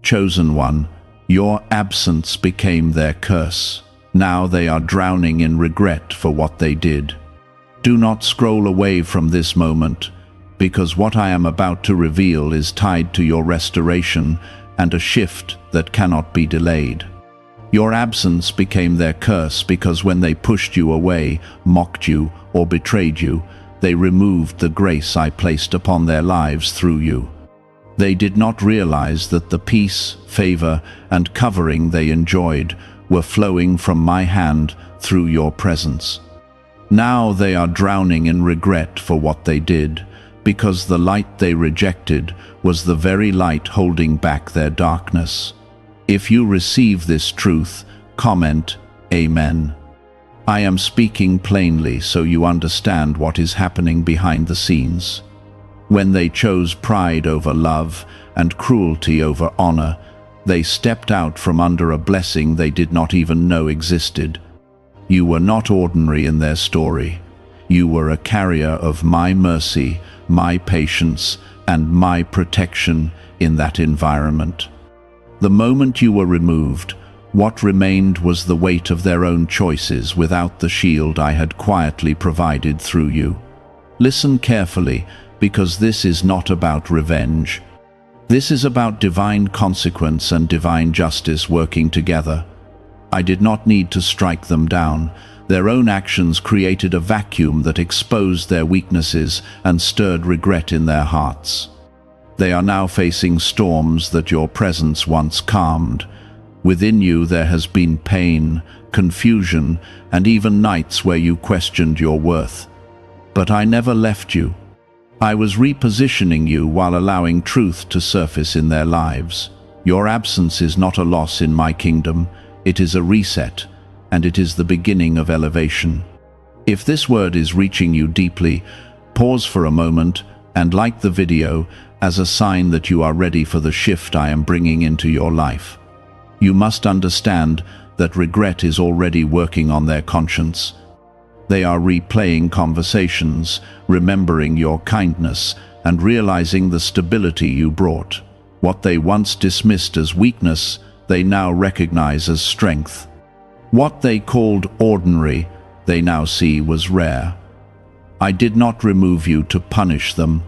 Chosen one, your absence became their curse. Now they are drowning in regret for what they did. Do not scroll away from this moment, because what I am about to reveal is tied to your restoration and a shift that cannot be delayed. Your absence became their curse because when they pushed you away, mocked you, or betrayed you, they removed the grace I placed upon their lives through you. They did not realize that the peace, favor, and covering they enjoyed were flowing from my hand through your presence. Now they are drowning in regret for what they did, because the light they rejected was the very light holding back their darkness. If you receive this truth, comment, Amen. I am speaking plainly so you understand what is happening behind the scenes. When they chose pride over love and cruelty over honor, they stepped out from under a blessing they did not even know existed. You were not ordinary in their story. You were a carrier of my mercy, my patience, and my protection in that environment. The moment you were removed, what remained was the weight of their own choices without the shield I had quietly provided through you. Listen carefully, because this is not about revenge. This is about divine consequence and divine justice working together. I did not need to strike them down. Their own actions created a vacuum that exposed their weaknesses and stirred regret in their hearts. They are now facing storms that your presence once calmed. Within you there has been pain, confusion, and even nights where you questioned your worth. But I never left you. I was repositioning you while allowing truth to surface in their lives. Your absence is not a loss in my kingdom. It is a reset, and it is the beginning of elevation. If this word is reaching you deeply, pause for a moment and like the video as a sign that you are ready for the shift I am bringing into your life. You must understand that regret is already working on their conscience. They are replaying conversations, remembering your kindness, and realizing the stability you brought. What they once dismissed as weakness, they now recognize as strength. What they called ordinary, they now see was rare. I did not remove you to punish them.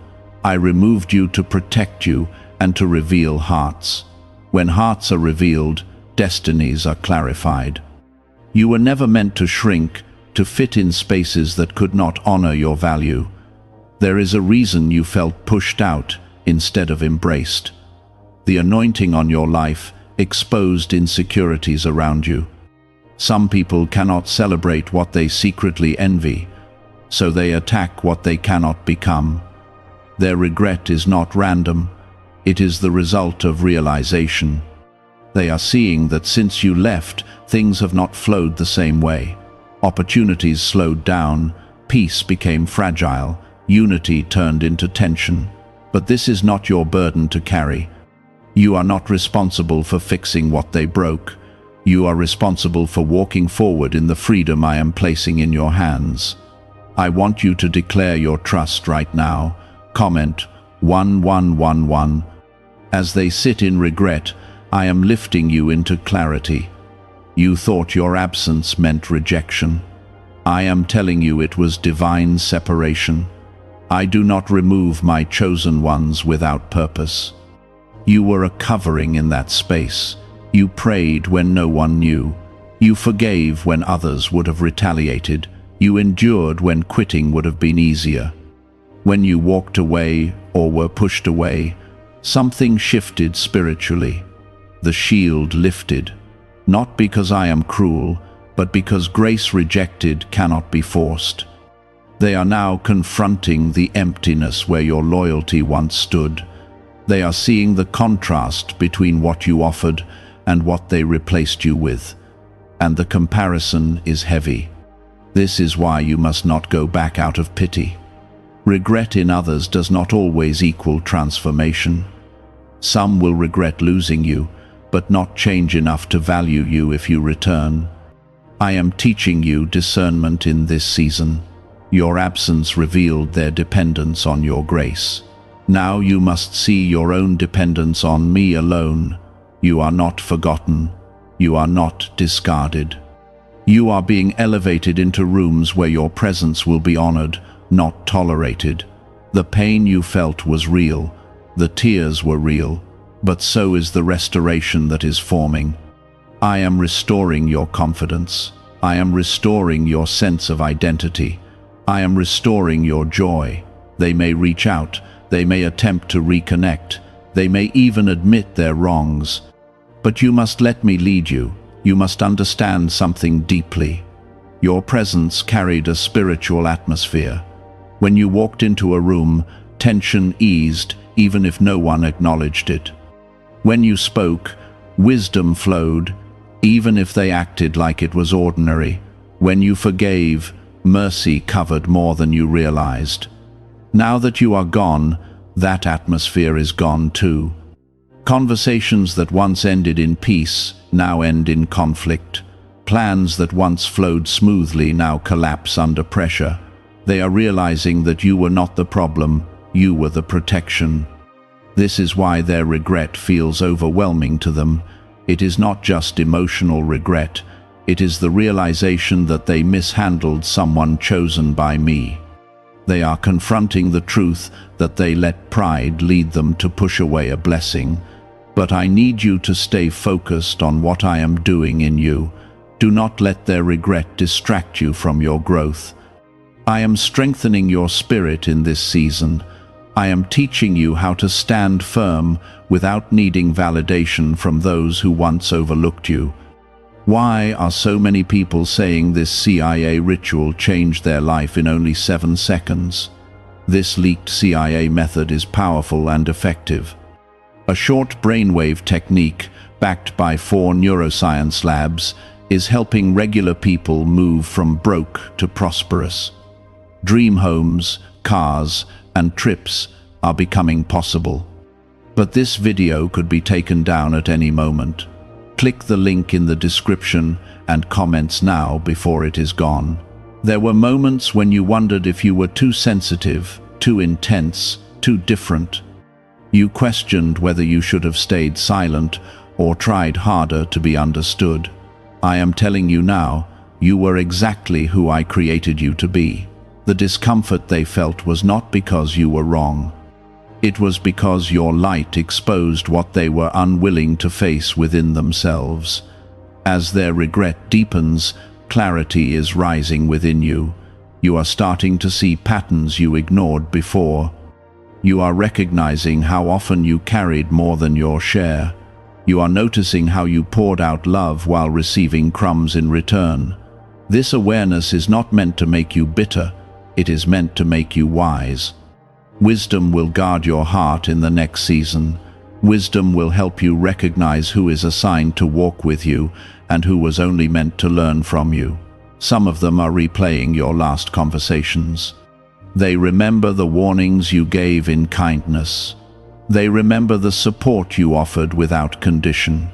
I removed you to protect you and to reveal hearts. When hearts are revealed, destinies are clarified. You were never meant to shrink, to fit in spaces that could not honor your value. There is a reason you felt pushed out instead of embraced. The anointing on your life exposed insecurities around you. Some people cannot celebrate what they secretly envy, so they attack what they cannot become. Their regret is not random. It is the result of realization. They are seeing that since you left, things have not flowed the same way. Opportunities slowed down, peace became fragile, unity turned into tension. But this is not your burden to carry. You are not responsible for fixing what they broke. You are responsible for walking forward in the freedom I am placing in your hands. I want you to declare your trust right now. Comment 1111. As they sit in regret, I am lifting you into clarity. You thought your absence meant rejection. I am telling you it was divine separation. I do not remove my chosen ones without purpose. You were a covering in that space. You prayed when no one knew. You forgave when others would have retaliated. You endured when quitting would have been easier. When you walked away or were pushed away, something shifted spiritually. The shield lifted, not because I am cruel, but because grace rejected cannot be forced. They are now confronting the emptiness where your loyalty once stood. They are seeing the contrast between what you offered and what they replaced you with. And the comparison is heavy. This is why you must not go back out of pity. Regret in others does not always equal transformation. Some will regret losing you, but not change enough to value you if you return. I am teaching you discernment in this season. Your absence revealed their dependence on your grace. Now you must see your own dependence on me alone. You are not forgotten. You are not discarded. You are being elevated into rooms where your presence will be honored, not tolerated. The pain you felt was real. The tears were real. But so is the restoration that is forming. I am restoring your confidence. I am restoring your sense of identity. I am restoring your joy. They may reach out. They may attempt to reconnect. They may even admit their wrongs. But you must let me lead you. You must understand something deeply. Your presence carried a spiritual atmosphere. When you walked into a room, tension eased, even if no one acknowledged it. When you spoke, wisdom flowed, even if they acted like it was ordinary. When you forgave, mercy covered more than you realized. Now that you are gone, that atmosphere is gone too. Conversations that once ended in peace now end in conflict. Plans that once flowed smoothly now collapse under pressure. They are realizing that you were not the problem, you were the protection. This is why their regret feels overwhelming to them. It is not just emotional regret, it is the realization that they mishandled someone chosen by me. They are confronting the truth that they let pride lead them to push away a blessing. But I need you to stay focused on what I am doing in you. Do not let their regret distract you from your growth. I am strengthening your spirit in this season. I am teaching you how to stand firm without needing validation from those who once overlooked you. Why are so many people saying this CIA ritual changed their life in only 7 seconds? This leaked CIA method is powerful and effective. A short brainwave technique, backed by 4 neuroscience labs, is helping regular people move from broke to prosperous. Dream homes, cars, and trips are becoming possible. But this video could be taken down at any moment. Click the link in the description and comments now before it is gone. There were moments when you wondered if you were too sensitive, too intense, too different. You questioned whether you should have stayed silent or tried harder to be understood. I am telling you now, you were exactly who I created you to be. The discomfort they felt was not because you were wrong. It was because your light exposed what they were unwilling to face within themselves. As their regret deepens, clarity is rising within you. You are starting to see patterns you ignored before. You are recognizing how often you carried more than your share. You are noticing how you poured out love while receiving crumbs in return. This awareness is not meant to make you bitter. It is meant to make you wise. Wisdom will guard your heart in the next season. Wisdom will help you recognize who is assigned to walk with you and who was only meant to learn from you. Some of them are replaying your last conversations. They remember the warnings you gave in kindness. They remember the support you offered without condition.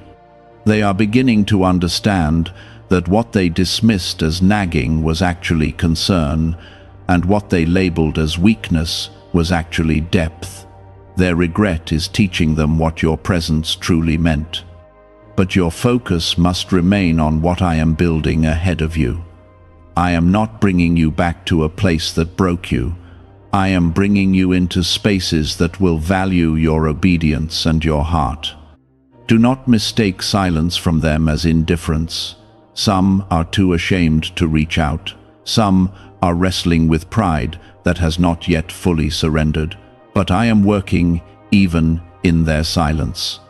They are beginning to understand that what they dismissed as nagging was actually concern, and what they labeled as weakness was actually depth. Their regret is teaching them what your presence truly meant. But your focus must remain on what I am building ahead of you. I am not bringing you back to a place that broke you. I am bringing you into spaces that will value your obedience and your heart. Do not mistake silence from them as indifference. Some are too ashamed to reach out. Some are wrestling with pride that has not yet fully surrendered. But I am working even in their silence.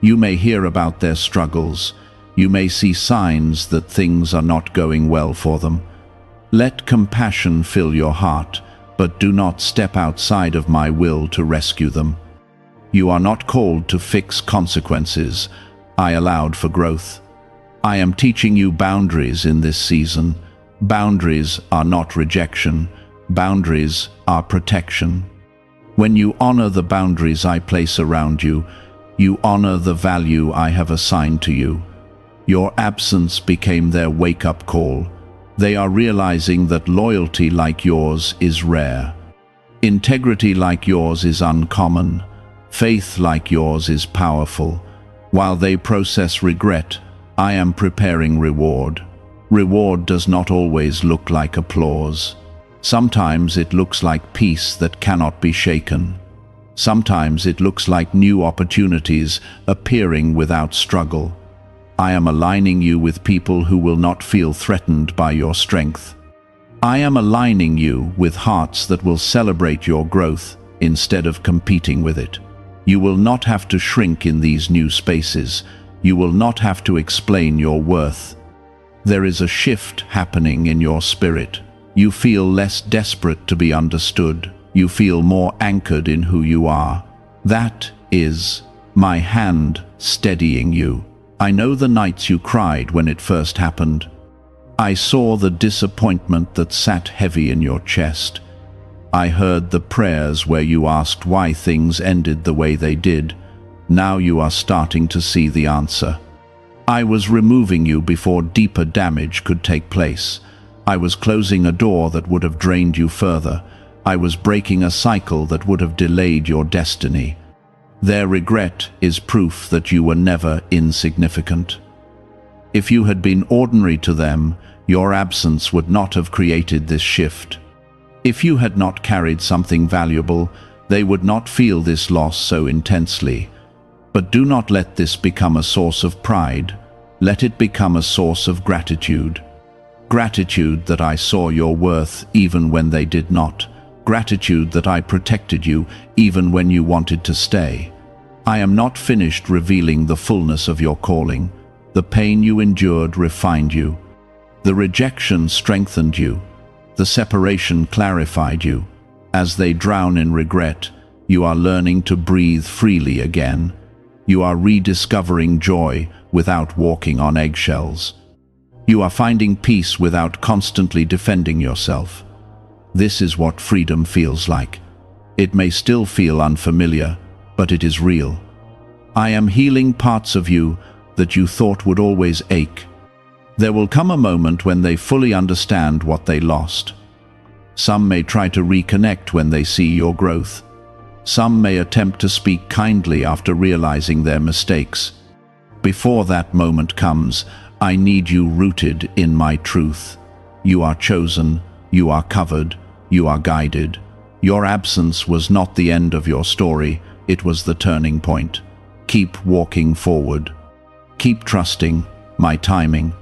You may hear about their struggles. You may see signs that things are not going well for them. Let compassion fill your heart, but do not step outside of my will to rescue them. You are not called to fix consequences. I allowed for growth. I am teaching you boundaries in this season. Boundaries are not rejection. Boundaries are protection. When you honor the boundaries I place around you, you honor the value I have assigned to you. Your absence became their wake-up call. They are realizing that loyalty like yours is rare. Integrity like yours is uncommon. Faith like yours is powerful. While they process regret, I am preparing reward. Reward does not always look like applause. Sometimes it looks like peace that cannot be shaken. Sometimes it looks like new opportunities appearing without struggle. I am aligning you with people who will not feel threatened by your strength. I am aligning you with hearts that will celebrate your growth instead of competing with it. You will not have to shrink in these new spaces. You will not have to explain your worth. There is a shift happening in your spirit. You feel less desperate to be understood. You feel more anchored in who you are. That is my hand steadying you. I know the nights you cried when it first happened. I saw the disappointment that sat heavy in your chest. I heard the prayers where you asked why things ended the way they did. Now you are starting to see the answer. I was removing you before deeper damage could take place. I was closing a door that would have drained you further. I was breaking a cycle that would have delayed your destiny. Their regret is proof that you were never insignificant. If you had been ordinary to them, your absence would not have created this shift. If you had not carried something valuable, they would not feel this loss so intensely. But do not let this become a source of pride. Let it become a source of gratitude. Gratitude that I saw your worth even when they did not. Gratitude that I protected you even when you wanted to stay. I am not finished revealing the fullness of your calling. The pain you endured refined you. The rejection strengthened you. The separation clarified you. As they drown in regret, you are learning to breathe freely again. You are rediscovering joy without walking on eggshells. You are finding peace without constantly defending yourself. This is what freedom feels like. It may still feel unfamiliar, but it is real. I am healing parts of you that you thought would always ache. There will come a moment when they fully understand what they lost. Some may try to reconnect when they see your growth. Some may attempt to speak kindly after realizing their mistakes. Before that moment comes, I need you rooted in my truth. You are chosen, you are covered, you are guided. Your absence was not the end of your story, it was the turning point. Keep walking forward. Keep trusting my timing.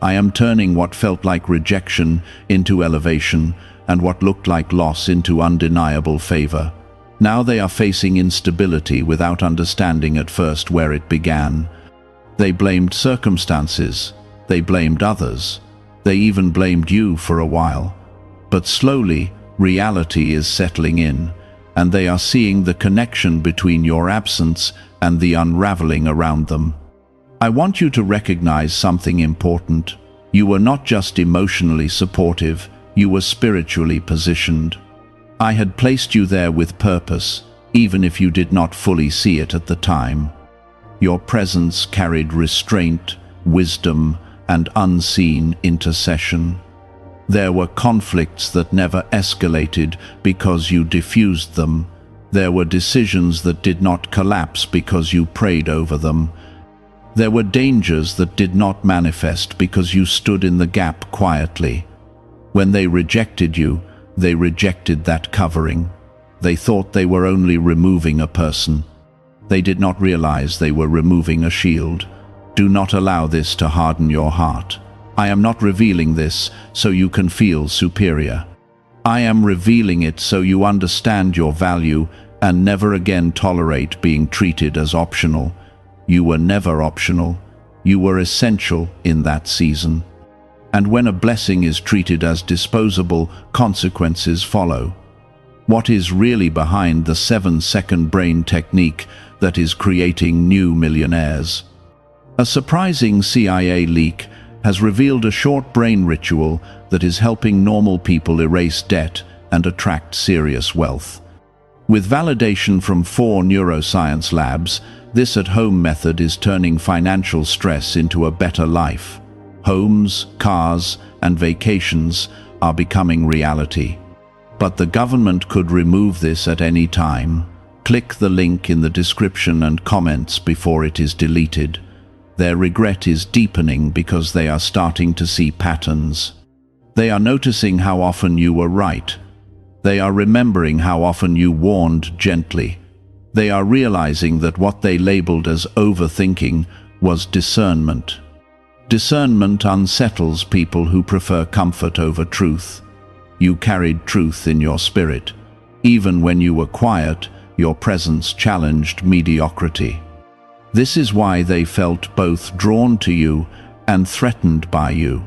I am turning what felt like rejection into elevation and what looked like loss into undeniable favor. Now they are facing instability without understanding at first where it began. They blamed circumstances. They blamed others. They even blamed you for a while. But slowly, reality is settling in, and they are seeing the connection between your absence and the unraveling around them. I want you to recognize something important. You were not just emotionally supportive, you were spiritually positioned. I had placed you there with purpose, even if you did not fully see it at the time. Your presence carried restraint, wisdom, and unseen intercession. There were conflicts that never escalated because you diffused them. There were decisions that did not collapse because you prayed over them. There were dangers that did not manifest because you stood in the gap quietly. When they rejected you, they rejected that covering. They thought they were only removing a person. They did not realize they were removing a shield. Do not allow this to harden your heart. I am not revealing this so you can feel superior. I am revealing it so you understand your value and never again tolerate being treated as optional. You were never optional. You were essential in that season. And when a blessing is treated as disposable, consequences follow. What is really behind the 7-second brain technique that is creating new millionaires? A surprising CIA leak has revealed a short brain ritual that is helping normal people erase debt and attract serious wealth. With validation from 4 neuroscience labs, this at-home method is turning financial stress into a better life. Homes, cars, and vacations are becoming reality. But the government could remove this at any time. Click the link in the description and comments before it is deleted. Their regret is deepening because they are starting to see patterns. They are noticing how often you were right. They are remembering how often you warned gently. They are realizing that what they labeled as overthinking was discernment. Discernment unsettles people who prefer comfort over truth. You carried truth in your spirit. Even when you were quiet, your presence challenged mediocrity. This is why they felt both drawn to you and threatened by you.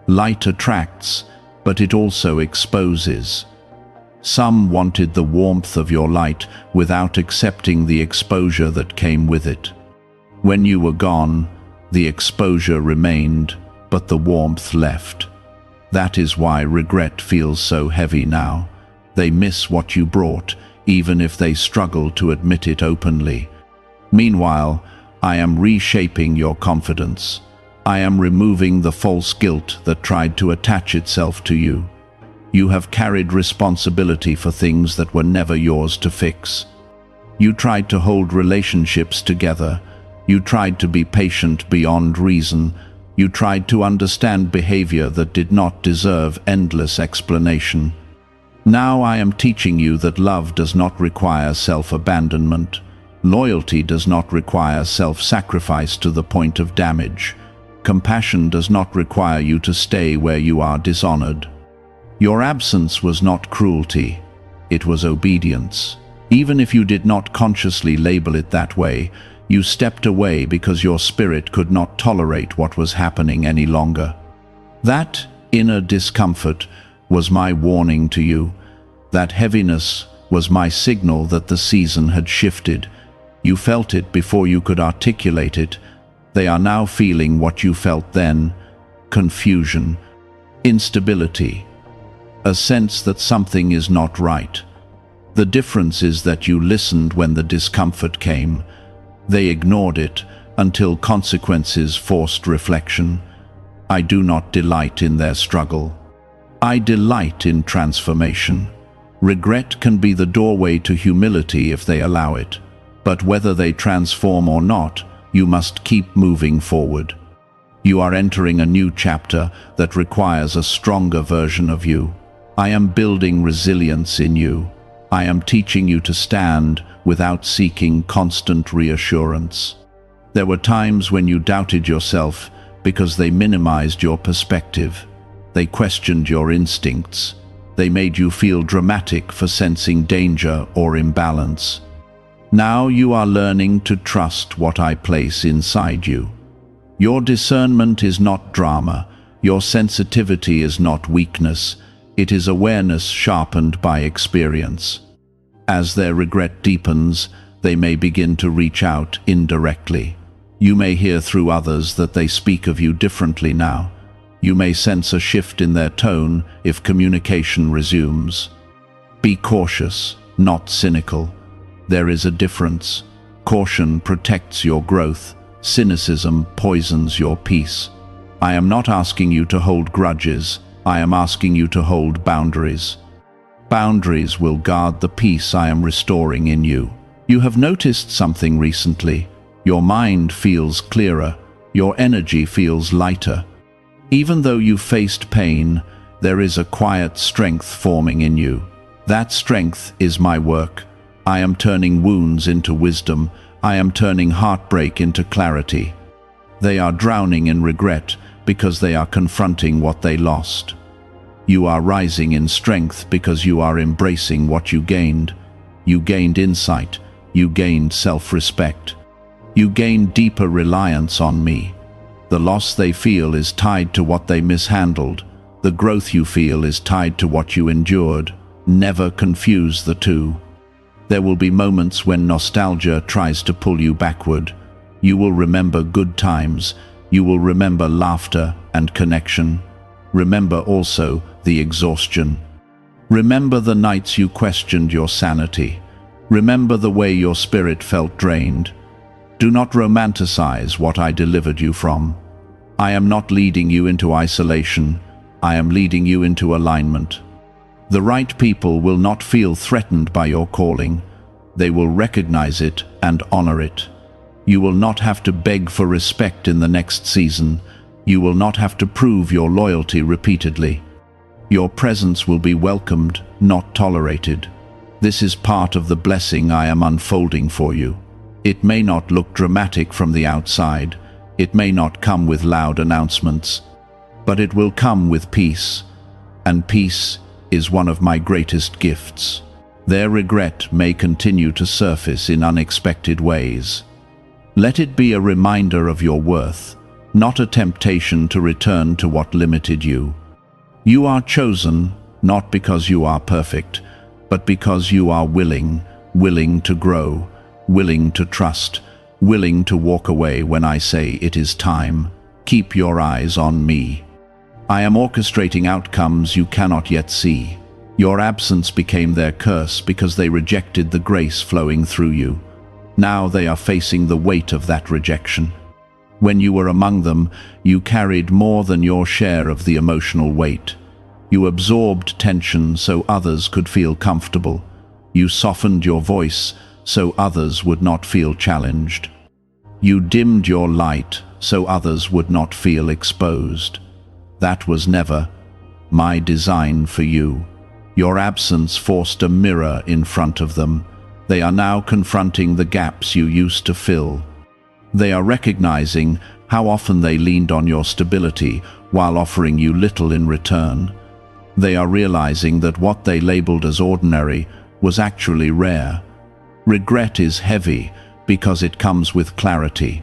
Light attracts, but it also exposes. Some wanted the warmth of your light without accepting the exposure that came with it. When you were gone, the exposure remained, but the warmth left. That is why regret feels so heavy now. They miss what you brought, even if they struggle to admit it openly. Meanwhile, I am reshaping your confidence. I am removing the false guilt that tried to attach itself to you. You have carried responsibility for things that were never yours to fix. You tried to hold relationships together. You tried to be patient beyond reason. You tried to understand behavior that did not deserve endless explanation. Now I am teaching you that love does not require self-abandonment. Loyalty does not require self-sacrifice to the point of damage. Compassion does not require you to stay where you are dishonored. Your absence was not cruelty. It was obedience. Even if you did not consciously label it that way, you stepped away because your spirit could not tolerate what was happening any longer. That inner discomfort was my warning to you. That heaviness was my signal that the season had shifted. You felt it before you could articulate it. They are now feeling what you felt then: confusion, instability, a sense that something is not right. The difference is that you listened when the discomfort came. They ignored it until consequences forced reflection. I do not delight in their struggle. I delight in transformation. Regret can be the doorway to humility if they allow it. But whether they transform or not, you must keep moving forward. You are entering a new chapter that requires a stronger version of you. I am building resilience in you. I am teaching you to stand without seeking constant reassurance. There were times when you doubted yourself because they minimized your perspective. They questioned your instincts. They made you feel dramatic for sensing danger or imbalance. Now you are learning to trust what I place inside you. Your discernment is not drama. Your sensitivity is not weakness. It is awareness sharpened by experience. As their regret deepens, they may begin to reach out indirectly. You may hear through others that they speak of you differently now. You may sense a shift in their tone if communication resumes. Be cautious, not cynical. There is a difference. Caution protects your growth. Cynicism poisons your peace. I am not asking you to hold grudges. I am asking you to hold boundaries. Boundaries will guard the peace I am restoring in you. You have noticed something recently. Your mind feels clearer. Your energy feels lighter. Even though you faced pain, there is a quiet strength forming in you. That strength is my work. I am turning wounds into wisdom. I am turning heartbreak into clarity. They are drowning in regret because they are confronting what they lost. You are rising in strength because you are embracing what you gained. You gained insight. You gained self-respect. You gained deeper reliance on me. The loss they feel is tied to what they mishandled. The growth you feel is tied to what you endured. Never confuse the two. There will be moments when nostalgia tries to pull you backward. You will remember good times. You will remember laughter and connection. Remember also the exhaustion. Remember the nights you questioned your sanity. Remember the way your spirit felt drained. Do not romanticize what I delivered you from. I am not leading you into isolation. I am leading you into alignment. The right people will not feel threatened by your calling. They will recognize it and honor it. You will not have to beg for respect in the next season. You will not have to prove your loyalty repeatedly. Your presence will be welcomed, not tolerated. This is part of the blessing I am unfolding for you. It may not look dramatic from the outside. It may not come with loud announcements. But it will come with peace. And peace is one of my greatest gifts. Their regret may continue to surface in unexpected ways. Let it be a reminder of your worth, not a temptation to return to what limited you. You are chosen, not because you are perfect, but because you are willing to grow, willing to trust, willing to walk away when I say it is time. Keep your eyes on me. I am orchestrating outcomes you cannot yet see. Your absence became their curse because they rejected the grace flowing through you. Now they are facing the weight of that rejection. When you were among them, you carried more than your share of the emotional weight. You absorbed tension so others could feel comfortable. You softened your voice so others would not feel challenged. You dimmed your light so others would not feel exposed. That was never my design for you. Your absence forced a mirror in front of them. They are now confronting the gaps you used to fill. They are recognizing how often they leaned on your stability while offering you little in return. They are realizing that what they labeled as ordinary was actually rare. Regret is heavy because it comes with clarity.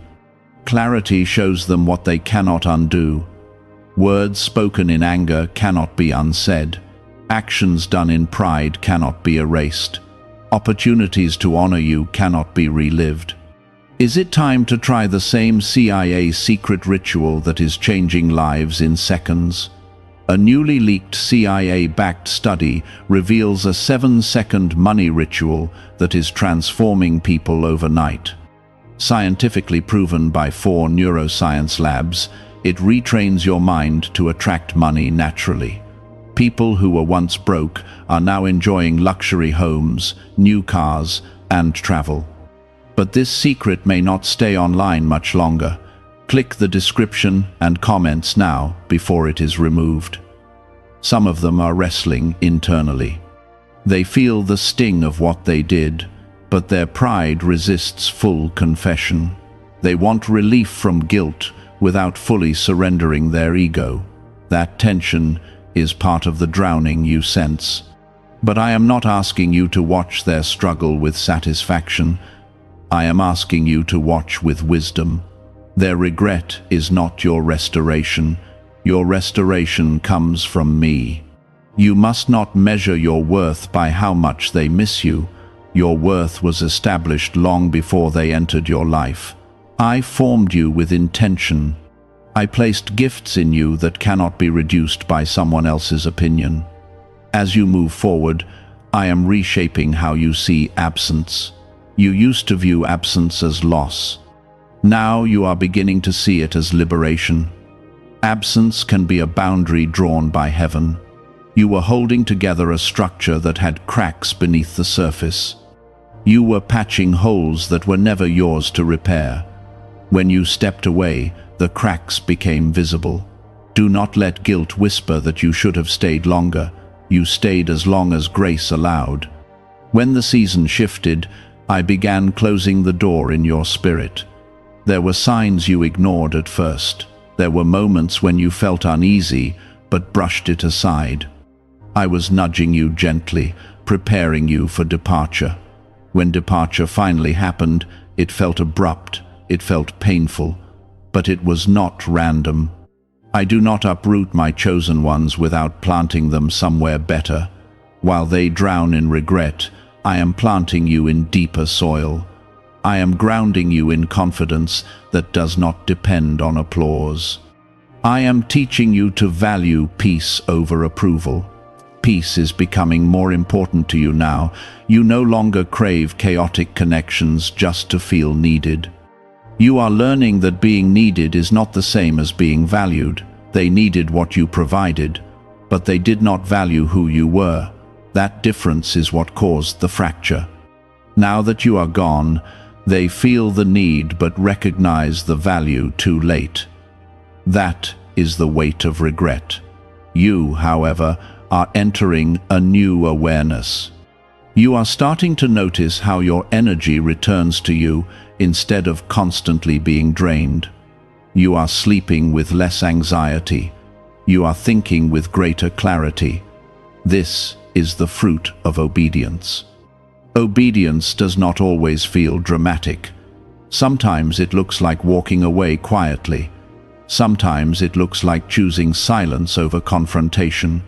Clarity shows them what they cannot undo. Words spoken in anger cannot be unsaid. Actions done in pride cannot be erased. Opportunities to honor you cannot be relived. Is it time to try the same CIA secret ritual that is changing lives in seconds? A newly leaked CIA-backed study reveals a 7-second money ritual that is transforming people overnight. Scientifically proven by 4 neuroscience labs, it retrains your mind to attract money naturally. People who were once broke are now enjoying luxury homes, new cars, and travel. But this secret may not stay online much longer. Click the description and comments now before it is removed. Some of them are wrestling internally. They feel the sting of what they did, but their pride resists full confession. They want relief from guilt without fully surrendering their ego. That tension is part of the drowning you sense. But I am not asking you to watch their struggle with satisfaction. I am asking you to watch with wisdom. Their regret is not your restoration. Your restoration comes from me. You must not measure your worth by how much they miss you. Your worth was established long before they entered your life. I formed you with intention. I placed gifts in you that cannot be reduced by someone else's opinion. As you move forward, I am reshaping how you see absence. You used to view absence as loss. Now you are beginning to see it as liberation. Absence can be a boundary drawn by heaven. You were holding together a structure that had cracks beneath the surface. You were patching holes that were never yours to repair. When you stepped away, the cracks became visible. Do not let guilt whisper that you should have stayed longer. You stayed as long as grace allowed. When the season shifted, I began closing the door in your spirit. There were signs you ignored at first. There were moments when you felt uneasy, but brushed it aside. I was nudging you gently, preparing you for departure. When departure finally happened, it felt abrupt, it felt painful. But it was not random. I do not uproot my chosen ones without planting them somewhere better. While they drown in regret, I am planting you in deeper soil. I am grounding you in confidence that does not depend on applause. I am teaching you to value peace over approval. Peace is becoming more important to you now. You no longer crave chaotic connections just to feel needed. You are learning that being needed is not the same as being valued. They needed what you provided, but they did not value who you were. That difference is what caused the fracture. Now that you are gone, they feel the need but recognize the value too late. That is the weight of regret. You, however, are entering a new awareness. You are starting to notice how your energy returns to you instead of constantly being drained. You are sleeping with less anxiety. You are thinking with greater clarity. This is the fruit of obedience. Obedience does not always feel dramatic. Sometimes it looks like walking away quietly. Sometimes it looks like choosing silence over confrontation.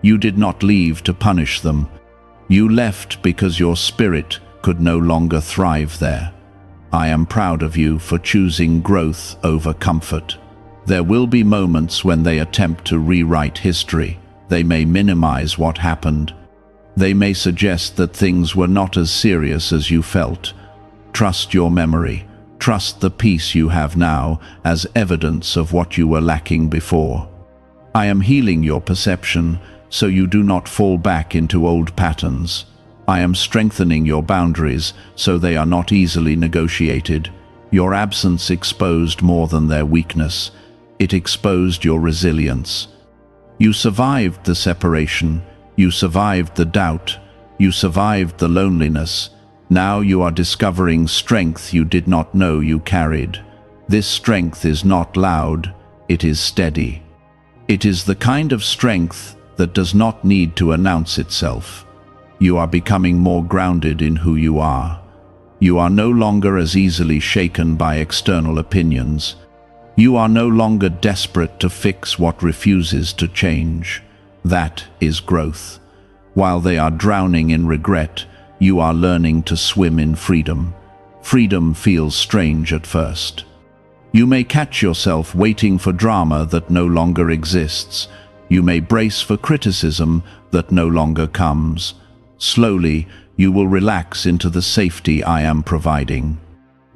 You did not leave to punish them. You left because your spirit could no longer thrive there. I am proud of you for choosing growth over comfort. There will be moments when they attempt to rewrite history. They may minimize what happened. They may suggest that things were not as serious as you felt. Trust your memory. Trust the peace you have now as evidence of what you were lacking before. I am healing your perception so you do not fall back into old patterns. I am strengthening your boundaries so they are not easily negotiated. Your absence exposed more than their weakness. It exposed your resilience. You survived the separation. You survived the doubt. You survived the loneliness. Now you are discovering strength you did not know you carried. This strength is not loud, it is steady. It is the kind of strength that does not need to announce itself. You are becoming more grounded in who you are. You are no longer as easily shaken by external opinions. You are no longer desperate to fix what refuses to change. That is growth. While they are drowning in regret, you are learning to swim in freedom. Freedom feels strange at first. You may catch yourself waiting for drama that no longer exists. You may brace for criticism that no longer comes. Slowly, you will relax into the safety I am providing.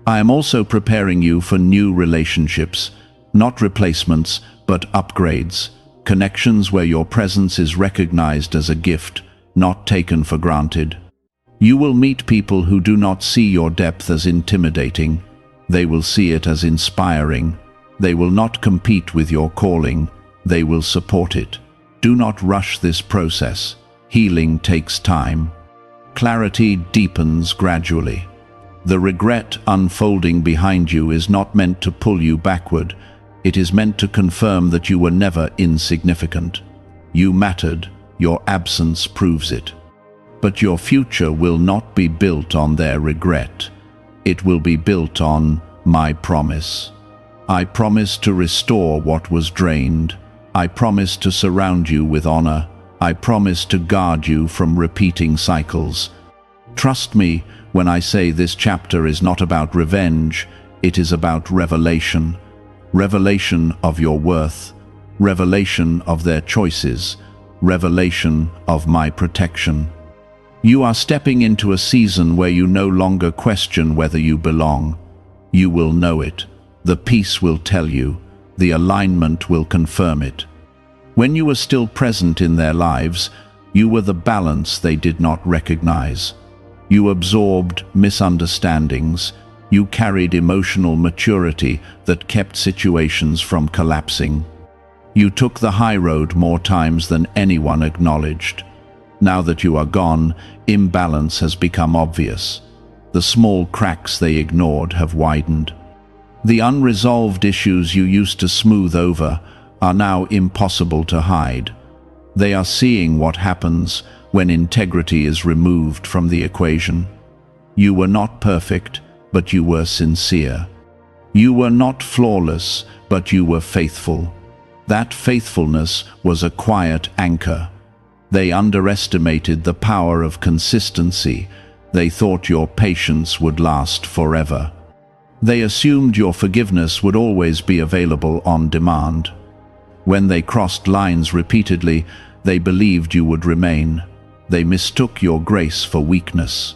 I am also preparing you for new relationships, not replacements, but upgrades. Connections where your presence is recognized as a gift, not taken for granted. You will meet people who do not see your depth as intimidating. They will see it as inspiring. They will not compete with your calling. They will support it. Do not rush this process. Healing takes time. Clarity deepens gradually. The regret unfolding behind you is not meant to pull you backward. It is meant to confirm that you were never insignificant. You mattered. Your absence proves it. But your future will not be built on their regret. It will be built on my promise. I promise to restore what was drained. I promise to surround you with honor. I promise to guard you from repeating cycles. Trust me when I say this chapter is not about revenge, it is about revelation. Revelation of your worth. Revelation of their choices. Revelation of my protection. You are stepping into a season where you no longer question whether you belong. You will know it. The peace will tell you. The alignment will confirm it. When you were still present in their lives, you were the balance they did not recognize. You absorbed misunderstandings. You carried emotional maturity that kept situations from collapsing. You took the high road more times than anyone acknowledged. Now that you are gone, imbalance has become obvious. The small cracks they ignored have widened. The unresolved issues you used to smooth over are now impossible to hide. They are seeing what happens when integrity is removed from the equation. You were not perfect, but you were sincere. You were not flawless, but you were faithful. That faithfulness was a quiet anchor. They underestimated the power of consistency. They thought your patience would last forever. They assumed your forgiveness would always be available on demand. When they crossed lines repeatedly, they believed you would remain. They mistook your grace for weakness.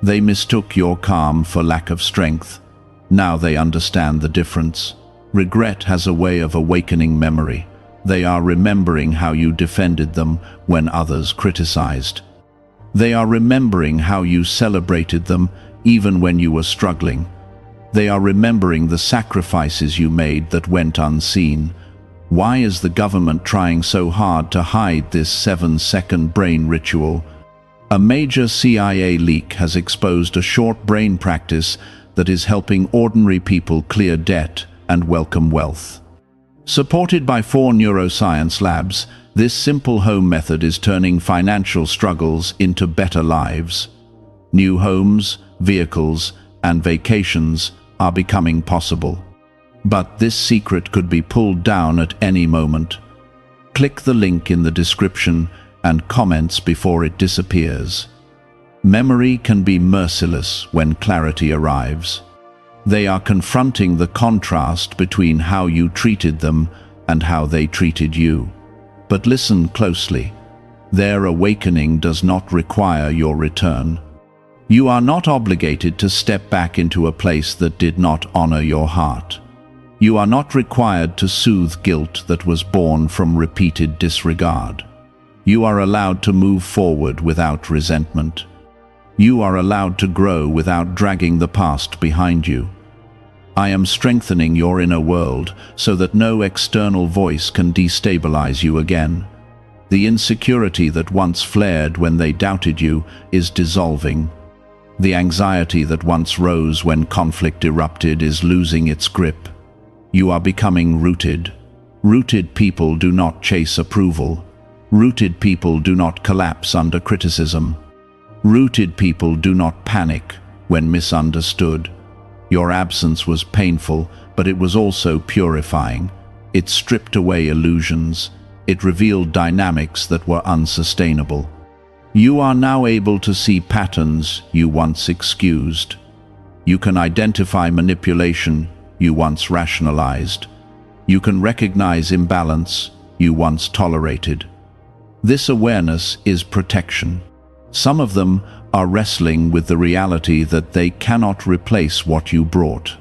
They mistook your calm for lack of strength. Now they understand the difference. Regret has a way of awakening memory. They are remembering how you defended them when others criticized. They are remembering how you celebrated them even when you were struggling. They are remembering the sacrifices you made that went unseen. Why is the government trying so hard to hide this 7-second brain ritual? A major CIA leak has exposed a short brain practice that is helping ordinary people clear debt and welcome wealth. Supported by 4 neuroscience labs, this simple home method is turning financial struggles into better lives. New homes, vehicles, and vacations are becoming possible. But this secret could be pulled down at any moment. Click the link in the description and comments before it disappears. Memory can be merciless when clarity arrives. They are confronting the contrast between how you treated them and how they treated you. But listen closely. Their awakening does not require your return. You are not obligated to step back into a place that did not honor your heart. You are not required to soothe guilt that was born from repeated disregard. You are allowed to move forward without resentment. You are allowed to grow without dragging the past behind you. I am strengthening your inner world so that no external voice can destabilize you again. The insecurity that once flared when they doubted you is dissolving. The anxiety that once rose when conflict erupted is losing its grip. You are becoming rooted. Rooted people do not chase approval. Rooted people do not collapse under criticism. Rooted people do not panic when misunderstood. Your absence was painful, but it was also purifying. It stripped away illusions. It revealed dynamics that were unsustainable. You are now able to see patterns you once excused. You can identify manipulation you once rationalized. You can recognize imbalance you once tolerated. This awareness is protection. Some of them are wrestling with the reality that they cannot replace what you brought.